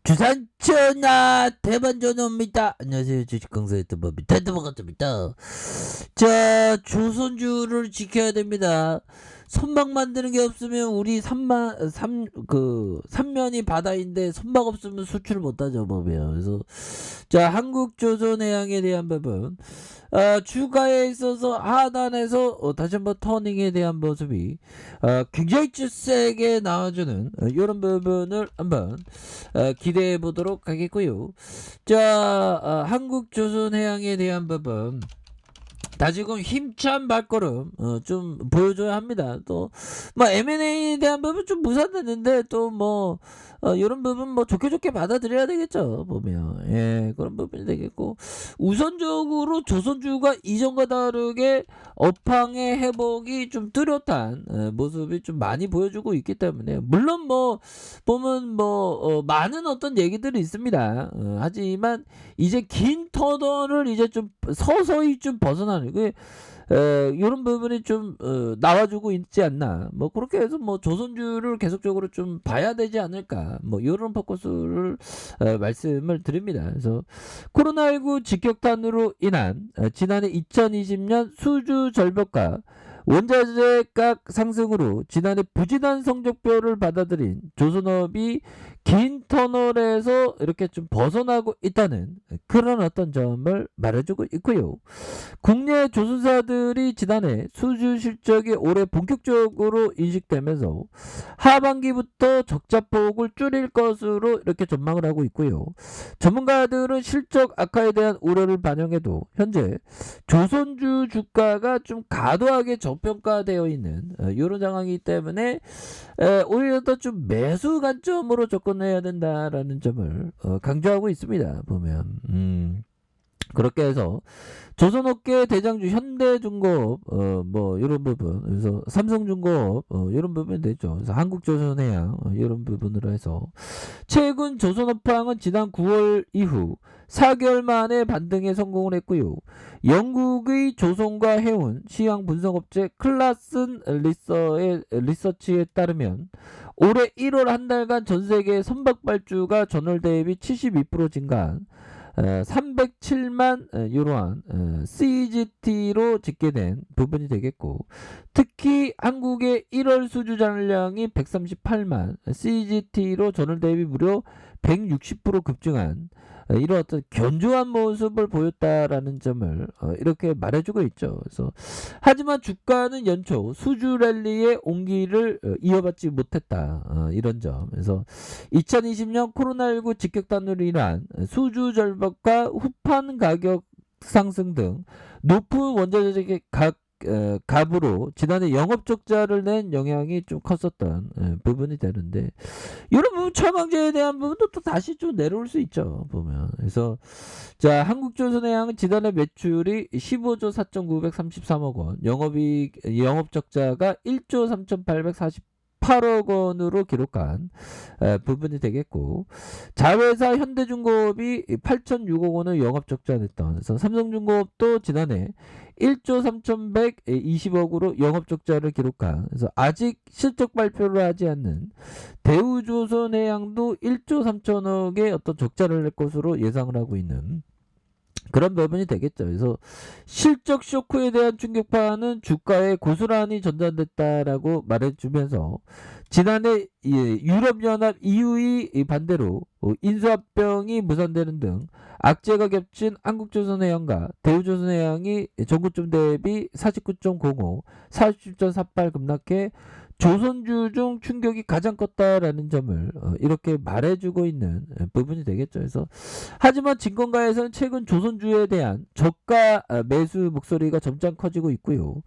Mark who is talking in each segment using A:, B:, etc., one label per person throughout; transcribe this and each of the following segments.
A: 주산천하 대반전입니다. 안녕하세요. 주식강사 유튜버 밑에드버거입니다. 자, 조선주를 지켜야 됩니다. 선박 만드는 게 없으면 우리 삼면이 바다인데 선박 없으면 수출 못하죠, 보면. 그래서 자, 한국조선해양에 대한 부분, 주가에 있어서 하단에서 다시 한번 터닝에 대한 모습이 굉장히 세게 나와주는 이런 부분을 한번 기대해 보도록 하겠고요. 자, 한국조선해양에 대한 부분, 다지금 힘찬 발걸음 좀 보여줘야 합니다. 또 뭐 M&A에 대한 부분 좀 무산됐는데 또 뭐 이런 부분 뭐 좋게 받아들여야 되겠죠, 보면. 예, 그런 부분이 되겠고, 우선적으로 조선주가 이전과 다르게 업황의 회복이 좀 뚜렷한 모습이 좀 많이 보여주고 있기 때문에, 물론 뭐 보면 뭐 많은 어떤 얘기들이 있습니다. 하지만 이제 긴 터널을 이제 좀 서서히 좀 벗어나는 그 이런 부분이 좀 나와주고 있지 않나, 뭐 그렇게 해서 뭐 조선주를 계속적으로 좀 봐야 되지 않을까, 뭐 이런 포커스를 말씀을 드립니다. 그래서 코로나19 직격탄으로 인한 지난해 2020년 수주 절벽과 원자재 값 상승으로 지난해 부진한 성적표를 받아들인 조선업이 긴 터널에서 이렇게 좀 벗어나고 있다는 그런 어떤 점을 말해주고 있고요. 국내 조선사들이 지난해 수주 실적이 올해 본격적으로 인식되면서 하반기부터 적자폭을 줄일 것으로 이렇게 전망을 하고 있고요. 전문가들은 실적 악화에 대한 우려를 반영해도 현재 조선주 주가가 좀 과도하게 저평가되어 있는 이런 상황이기 때문에 오히려 더 좀 매수 관점으로 접근해야 된다라는 점을 강조하고 있습니다, 보면. 그렇게 해서 조선업계 대장주 현대중공업 뭐 이런 부분, 그래서 삼성중공업 이런 부분이 되죠. 그래서 한국조선해양 이런 부분으로 해서 최근 조선업황은 지난 9월 이후 4개월 만에 반등에 성공을 했고요. 영국의 조선과 해운 시황 분석업체 클라슨 리서치에 따르면 올해 1월 한 달간 전 세계 선박 발주가 전월 대비 72% 증가한 307만 유로한 CGT로 집계된 부분이 되겠고, 특히 한국의 1월 수주 잔량이 138만 CGT로 전월 대비 무려 160% 급증한 이런 어떤 견조한 모습을 보였다라는 점을 이렇게 말해주고 있죠. 그래서 하지만 주가는 연초 수주 랠리의 온기를 이어받지 못했다, 이런 점. 그래서 2020년 코로나19 직격탄으로 인한 수주 절벽과 후판 가격 상승 등 높은 원자재 값으로 지난해 영업 적자를 낸 영향이 좀 컸었던 부분이 되는데, 이런 부분 처방제에 대한 부분도 또 다시 좀 내려올 수 있죠, 보면. 그래서 자, 한국조선해양은 지난해 매출이 15조 4,933억 원, 영업 적자가 1조 3,848억 원으로 기록한 부분이 되겠고, 자회사 현대중공업이 8,006억 원을 영업 적자 냈던, 그래서 삼성중공업도 지난해 1조 3,120억으로 영업 적자를 기록한, 그래서 아직 실적 발표를 하지 않는 대우조선해양도 1조 3천억의 어떤 적자를 낼 것으로 예상을 하고 있는 그런 부분이 되겠죠. 그래서 실적 쇼크에 대한 충격파는 주가에 고스란히 전달됐다라고 말해주면서, 지난해 유럽연합 EU의 반대로 인수합병이 무산되는 등 악재가 겹친 한국조선해양과 대우조선해양이 전고점 대비 49.05, 40.48 급락해 조선주 중 충격이 가장 컸다라는 점을 이렇게 말해주고 있는 부분이 되겠죠. 그래서 하지만 증권가에서는 최근 조선주에 대한 저가 매수 목소리가 점점 커지고 있고요.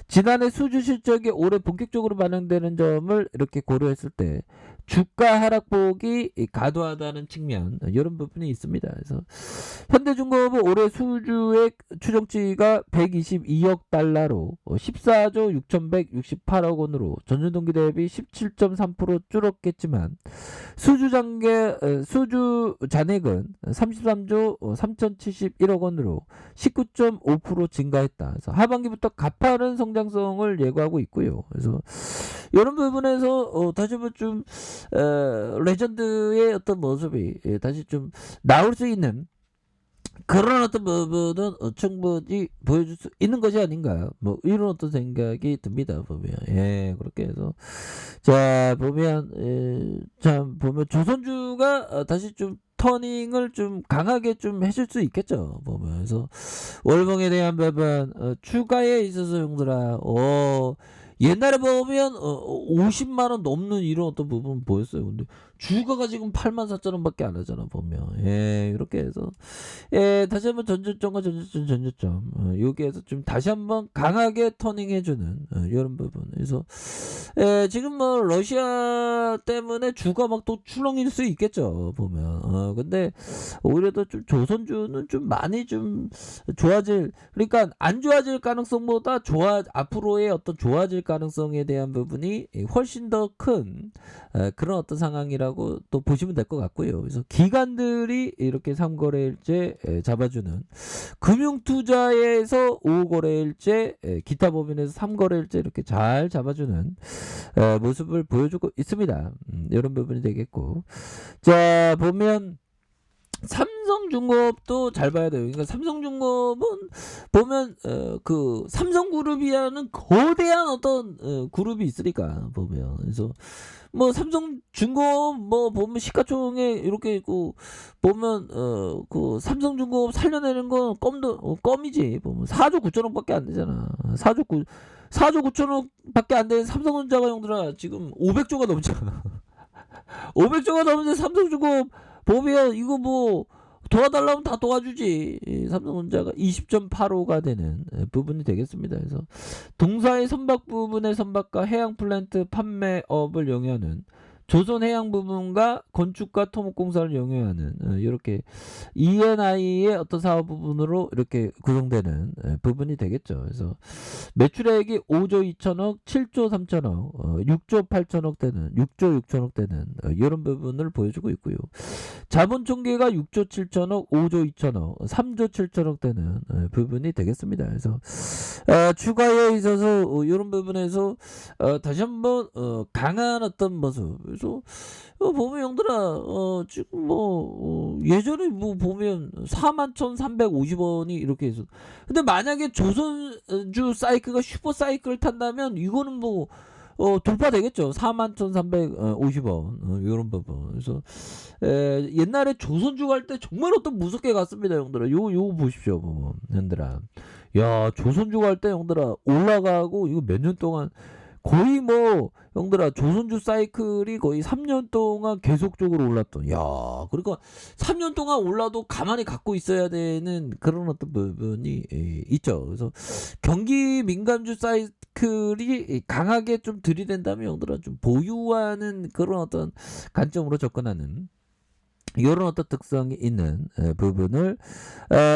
A: 지난해 수주 실적이 올해 본격적으로 반영되는 점을 이렇게 고려했을 때 주가 하락폭이 과도하다는 측면, 이런 부분이 있습니다. 그래서 현대중공업은 올해 수주액 추정치가 122억 달러로 14조 6,168억 원으로 전년 동기 대비 17.3% 줄었겠지만, 수주 잔액은 33조 3,071억 원으로 19.5% 증가했다. 그래서 하반기부터 가파른 성장성을 예고하고 있고요. 그래서 이런 부분에서 다시 한번 좀 레전드의 어떤 모습이 다시 좀 나올 수 있는 그런 어떤 부분은 충분히 보여줄 수 있는 것이 아닌가 뭐 이런 어떤 생각이 듭니다 보면. 예, 그렇게 해서 자 보면 참 보면 조선주가 다시 좀 터닝을 좀 강하게 좀 해줄 수 있겠죠 보면. 그래서 월봉에 대한 부분 추가에 있어서 형들아 옛날에 보면 50만원 넘는 이런 어떤 부분 보였어요. 근데 주가가 지금 84,000원밖에 안 하잖아 보면. 예, 이렇게 해서 다시 한번 전저점과 전저점 여기에서 좀 다시 한번 강하게 터닝해주는 이런 부분. 그래서 지금 뭐 러시아 때문에 주가 막 또 출렁일 수 있겠죠 보면. 근데 오히려 더 좀 조선주는 좀 많이 좀 좋아질, 그러니까 안 좋아질 가능성보다 앞으로의 어떤 좋아질 가능성에 대한 부분이 훨씬 더 큰 그런 어떤 상황이라고 또 보시면 될 것 같고요. 그래서 기관들이 이렇게 3거래일제 잡아주는, 금융투자에서 5거래일제, 기타 법인에서 3거래일제 이렇게 잘 잡아주는 모습을 보여주고 있습니다. 이런 부분이 되겠고, 자 보면 삼성중공업도 잘 봐야 돼요. 그러니까 삼성중공업은 보면 그 삼성그룹이라는 거대한 어떤 그룹이 있으니까 보면. 그래서 뭐 삼성중공업 뭐 보면 시가총액 이렇게 있고 보면 그 삼성중공업 살려내는 건 껌이지 보면 4조 9천억밖에 안 되잖아. 4조 9천억밖에 안 되는 삼성전자가 형들아 지금 500조가 넘잖아. 500조가 넘는데 삼성중공업 보면 이거 뭐 도와달라면 다 도와주지. 삼성전자가 20.85가 되는 부분이 되겠습니다. 그래서 동사의 선박 부분의 선박과 해양 플랜트 판매업을 영위하는 조선해양 부분과 건축과 토목공사를 영위하는 이렇게 E&I의 어떤 사업 부분으로 이렇게 구성되는 부분이 되겠죠. 그래서 매출액이 5조 2천억, 7조 3천억, 6조 8천억 되는, 6조 6천억 되는 이런 부분을 보여주고 있고요. 자본 총계가 6조 7천억, 5조 2천억, 3조 7천억 되는 부분이 되겠습니다. 그래서 추가에 있어서 이런 부분에서 다시 한번 강한 어떤 모습. 그래서 보면 형들아 지금 뭐 예전에 뭐 보면 41,350원이 이렇게 해서, 근데 만약에 조선주 사이클가 슈퍼 사이클을 탄다면 이거는 뭐 돌파되겠죠. 41,350원 이런 부분. 그래서 옛날에 조선주 갈 때 정말 어떤 무섭게 갔습니다 형들아. 요거 보십시오 보면 형들아. 야, 조선주 갈 때 형들아 올라가고 이거 몇 년 동안 거의 뭐 형들아 조선주 사이클이 거의 3년 동안 계속적으로 올랐던, 야 그러니까 3년 동안 올라도 가만히 갖고 있어야 되는 그런 어떤 부분이 있죠. 그래서 경기 민감주 사이클이 강하게 좀 들이댄다면 형들아 좀 보유하는 그런 어떤 관점으로 접근하는 이런 어떤 특성이 있는 부분을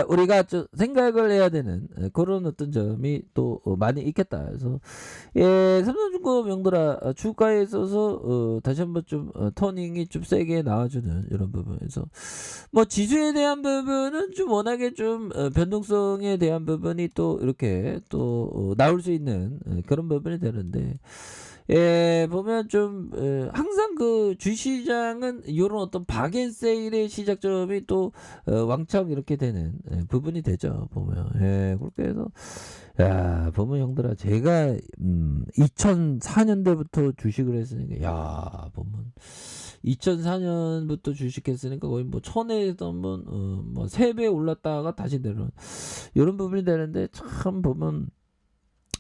A: 우리가 좀 생각을 해야 되는 그런 어떤 점이 또 많이 있겠다. 그래서 삼성중공업 형들아 주가에 있어서 다시 한번 좀 터닝이 좀 세게 나와주는 이런 부분에서 뭐 지수에 대한 부분은 좀 워낙에 좀 변동성에 대한 부분이 또 이렇게 또 나올 수 있는 그런 부분이 되는데, 보면 좀 항상 그 주시장은 이런 어떤 박앤세일의 시작점이 또 왕창 이렇게 되는 부분이 되죠 보면. 그렇게 해서 야 보면 형들아 제가 2004년대부터 주식을 했으니까, 야 보면 2004년부터 주식했으니까 거의 뭐 1000에 한번 뭐 3배 올랐다가 다시 내려온 이런 부분이 되는데, 참 보면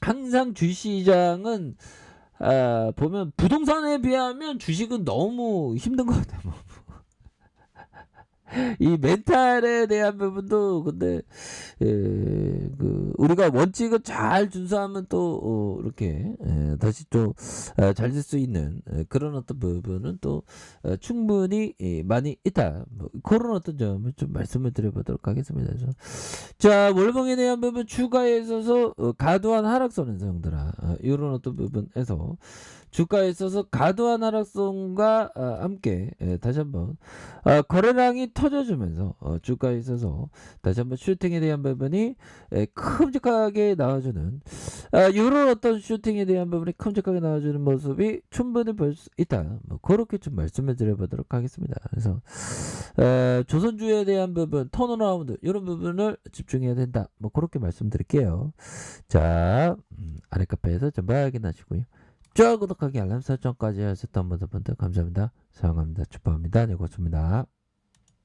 A: 항상 주시장은 보면 부동산에 비하면 주식은 너무 힘든 것 같아요. 이 멘탈에 대한 부분도 근데 그 우리가 원칙을 잘 준수하면 또 이렇게 다시 또 잘 될 수 있는 그런 어떤 부분은 또 충분히 많이 있다. 뭐 그런 어떤 점을 좀 말씀을 드려보도록 하겠습니다. 그래서 자 월봉에 대한 부분 추가에 있어서 과도한 하락선에서 형들아 이런 어떤 부분에서 주가에 있어서 과도한 하락선과 함께 다시 한번 거래량이 터져주면서 주가에 있어서 다시 한번 슈팅에 대한 부분이 큼직하게 나와주는 이런 어떤 슈팅에 대한 부분이 큼직하게 나와주는 모습이 충분히 볼 수 있다. 뭐 그렇게 좀 말씀을 드려보도록 하겠습니다. 그래서 조선주에 대한 부분, 턴어라운드 이런 부분을 집중해야 된다. 뭐 그렇게 말씀드릴게요. 자, 아래 카페에서 전부 확인하시고요. 쭉 구독하기 알람 설정까지 하셨던 분들 감사합니다. 사랑합니다. 축복합니다. 네, 고맙습니다.